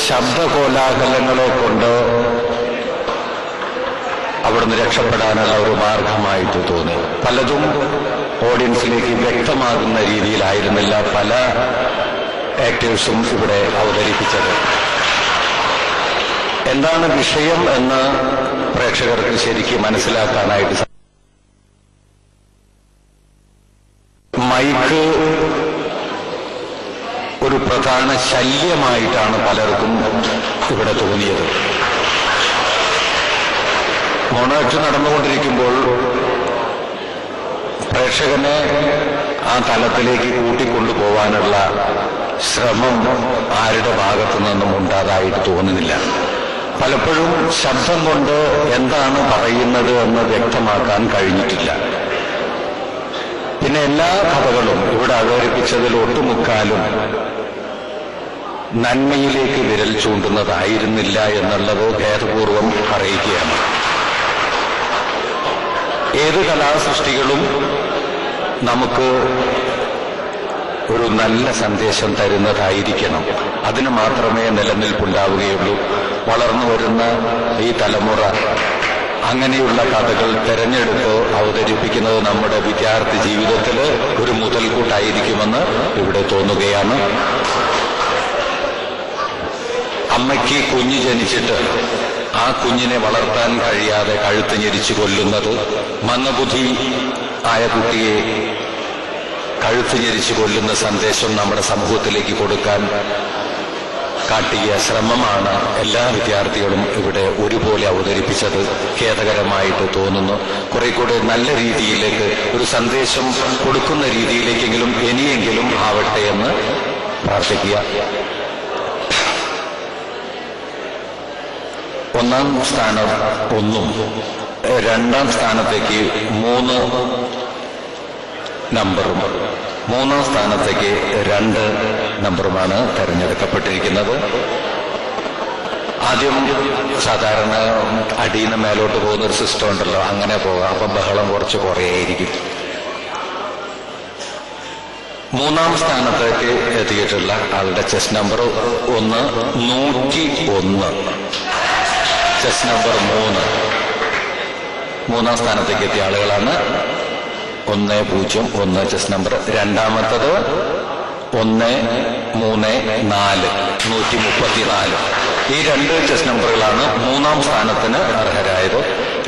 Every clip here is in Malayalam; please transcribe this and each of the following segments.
ശബ്ദകോലാഹലങ്ങളെ കൊണ്ട് അവിടുന്ന് രക്ഷപ്പെടാനുള്ള ഒരു മാർഗമായിട്ട് തോന്നി. പലതും ഓഡിയൻസിലേക്ക് വ്യക്തമാകുന്ന രീതിയിലായിരുന്നില്ല പല ആക്ടേഴ്സും ഇവിടെ അവതരിപ്പിച്ചത്. എന്താണ് വിഷയം എന്ന് പ്രേക്ഷകർക്ക് ശരിക്കും മനസ്സിലാക്കാനായിട്ട് മൈക്ക് ഒരു പ്രധാന ശല്യമായിട്ടാണ് പലർക്കും ഇവിടെ തോന്നിയത്. മോണോആക്ട് നടന്നുകൊണ്ടിരിക്കുമ്പോൾ പ്രേക്ഷകനെ ആ തലത്തിലേക്ക് കൂട്ടിക്കൊണ്ടുപോകാനുള്ള ശ്രമം ആരുടെ ഭാഗത്തു നിന്നും ഉണ്ടാതായിട്ട് തോന്നുന്നില്ല. പലപ്പോഴും ശബ്ദം കൊണ്ട് എന്താണ് പറയുന്നത് എന്ന് വ്യക്തമാക്കാൻ കഴിഞ്ഞിട്ടില്ല. പിന്നെ എല്ലാ കഥകളും ഇവിടെ അവതരിപ്പിച്ചതിൽ ഒട്ടുമുക്കാലും നന്മയിലേക്ക് വിരൽ ചൂണ്ടുന്നതായിരുന്നില്ല എന്നുള്ളത് ഖേദപൂർവം അറിയിക്കുകയാണ്. ഏത് കലാസൃഷ്ടികളും നമുക്ക് ഒരു നല്ല സന്ദേശം തരുന്നതായിരിക്കണം. അതിന് മാത്രമേ നിലനിൽപ്പുണ്ടാവുകയുള്ളൂ. വളർന്നു വരുന്ന ഈ തലമുറ അങ്ങനെയുള്ള കഥകൾ തെരഞ്ഞെടുത്ത് അവതരിപ്പിക്കുന്നത് നമ്മുടെ വിദ്യാർത്ഥി ജീവിതത്തിൽ ഒരു മുതൽക്കൂട്ടായിരിക്കുമെന്ന് ഇവിടെ തോന്നുകയാണ്. അമ്മയ്ക്ക് കുഞ്ഞ് ജനിച്ചിട്ട് ആ കുഞ്ഞിനെ വളർത്താൻ കഴിയാതെ കഴുത്ത് ഞെരിച്ചു കൊല്ലുന്നത്, മന്ദബുദ്ധി ആയ കുട്ടിയെ കഴുത്ത് ഞെരിച്ചു കൊല്ലുന്ന സന്ദേശം നമ്മുടെ സമൂഹത്തിലേക്ക് കൊടുക്കാൻ കാട്ടിയ ശ്രമമാണ് എല്ലാ വിദ്യാർത്ഥികളും ഇവിടെ ഒരുപോലെ അവതരിപ്പിച്ചത്. ഖേദകരമായിട്ട് തോന്നുന്നു. കുറെ കൂടെ നല്ല രീതിയിലേക്ക് ഒരു സന്ദേശം കൊടുക്കുന്ന രീതിയിലേക്കെങ്കിലും ഇനിയെങ്കിലും ആവട്ടെ എന്ന് പ്രാർത്ഥിക്കുക. ഒന്നാം സ്ഥാനം 1, രണ്ടാം സ്ഥാനത്തേക്ക് 3 നമ്പറും, മൂന്നാം സ്ഥാനത്തേക്ക് 2 നമ്പറുമാണ് തെരഞ്ഞെടുക്കപ്പെട്ടിരിക്കുന്നത്. ആദ്യം സാധാരണ അടിയിൽ നിന്ന് മേലോട്ട് പോകുന്നൊരു സിസ്റ്റം ഉണ്ടല്ലോ, അങ്ങനെ പോകാം. അപ്പം ബഹളം കുറച്ച് കുറയായിരിക്കും. മൂന്നാം സ്ഥാനത്തേക്ക് എത്തിയിട്ടുള്ള ആളുടെ ചെസ് നമ്പർ 101, ചെസ് നമ്പർ 3. മൂന്നാം സ്ഥാനത്തേക്ക് എത്തിയ ആളുകളാണ് 101 ചെസ് നമ്പർ. രണ്ടാമത്തത് 134, 134. ഈ 2 ചെസ് നമ്പറുകളാണ് മൂന്നാം സ്ഥാനത്തിന് അർഹരായത്.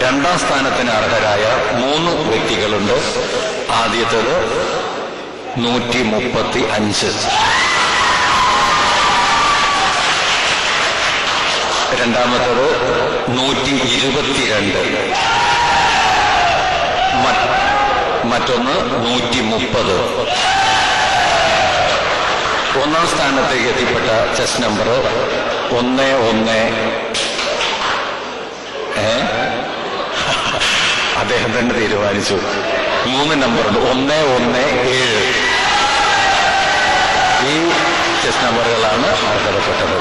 രണ്ടാം സ്ഥാനത്തിന് അർഹരായ 3 വ്യക്തികളുണ്ട്. ആദ്യത്തേത് 135, രണ്ടാമത്തേത് 122, മറ്റൊന്ന് 130. ഒന്നാം സ്ഥാനത്തേക്ക് എത്തിപ്പെട്ട ചെസ് നമ്പർ 11. അദ്ദേഹം തന്നെ തീരുമാനിച്ചു. 3 നമ്പറുണ്ട്, 117. ഈ ചെസ് നമ്പറുകളാണ് അർഹതപ്പെട്ടത്.